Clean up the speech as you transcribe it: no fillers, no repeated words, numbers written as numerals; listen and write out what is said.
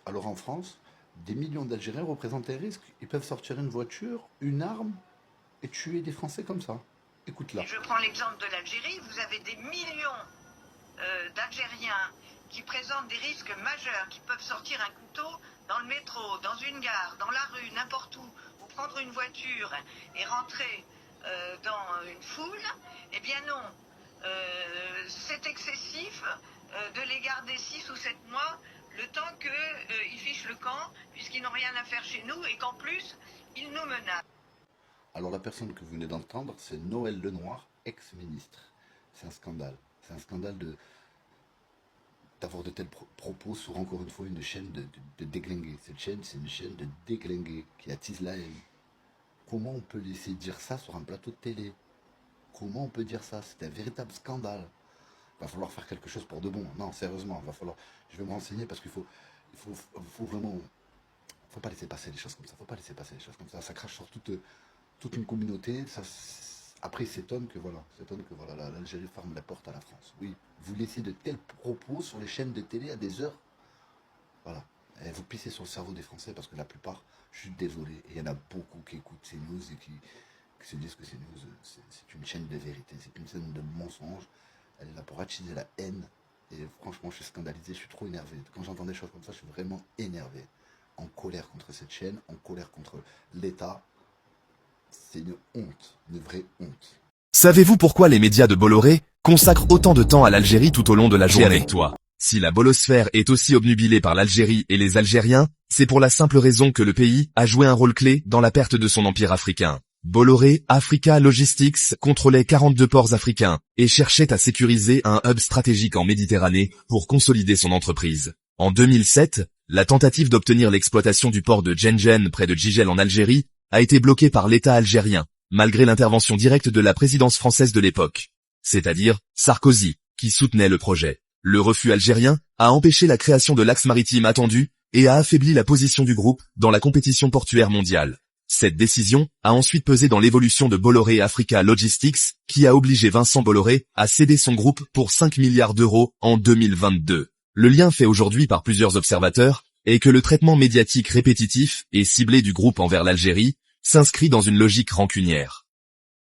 Alors en France, des millions d'Algériens représentent un risque. Ils peuvent sortir une voiture, une arme et tuer des Français comme ça. Écoute Et là. je prends l'exemple de l'Algérie, vous avez des millions d'Algériens qui présentent des risques majeurs, qui peuvent sortir un couteau dans le métro, dans une gare, dans la rue, n'importe où, ou prendre une voiture et rentrer dans une foule. Eh bien non, c'est excessif de les garder 6 ou 7 mois, le temps qu'ils fichent le camp, puisqu'ils n'ont rien à faire chez nous et qu'en plus, ils nous menacent. Alors la personne que vous venez d'entendre, c'est Noël Lenoir, ex-ministre. C'est un scandale. C'est un scandale d'avoir de tels propos sur encore une fois une chaîne de déglingués. Cette chaîne, c'est une chaîne de déglingués qui attise la haine. Comment on peut laisser dire ça sur un plateau de télé? Comment on peut dire ça? C'est un véritable scandale. Il va falloir faire quelque chose pour de bon. Non, sérieusement, il va falloir. Je vais me renseigner parce qu'il faut vraiment. Faut pas laisser passer les choses comme ça. Faut pas laisser passer les choses comme ça. Ça crache sur toute une communauté. Après, il s'étonne que voilà, l'Algérie ferme la porte à la France. Oui, vous laissez de tels propos sur les chaînes de télé à des heures. Voilà. Et vous pissez sur le cerveau des Français parce que la plupart, je suis désolé, et il y en a beaucoup qui écoutent ces news et qui se disent que ces news, c'est une chaîne de vérité, c'est une chaîne de mensonges. Elle est là pour attiser la haine. Et franchement, je suis scandalisé, je suis trop énervé. Quand j'entends des choses comme ça, je suis vraiment énervé. En colère contre cette chaîne, en colère contre l'État. C'est une honte, une vraie honte. Savez-vous pourquoi les médias de Bolloré consacrent autant de temps à l'Algérie tout au long de la journée? Avec toi. Si la bolosphère est aussi obnubilée par l'Algérie et les Algériens, c'est pour la simple raison que le pays a joué un rôle clé dans la perte de son empire africain. Bolloré Africa Logistics contrôlait 42 ports africains et cherchait à sécuriser un hub stratégique en Méditerranée pour consolider son entreprise. En 2007, la tentative d'obtenir l'exploitation du port de Djenjen près de Jijel en Algérie a été bloquée par l'État algérien, malgré l'intervention directe de la présidence française de l'époque, c'est-à-dire Sarkozy, qui soutenait le projet. Le refus algérien a empêché la création de l'axe maritime attendu et a affaibli la position du groupe dans la compétition portuaire mondiale. Cette décision a ensuite pesé dans l'évolution de Bolloré Africa Logistics, qui a obligé Vincent Bolloré à céder son groupe pour 5 milliards d'euros en 2022. Le lien fait aujourd'hui par plusieurs observateurs est que le traitement médiatique répétitif et ciblé du groupe envers l'Algérie s'inscrit dans une logique rancunière.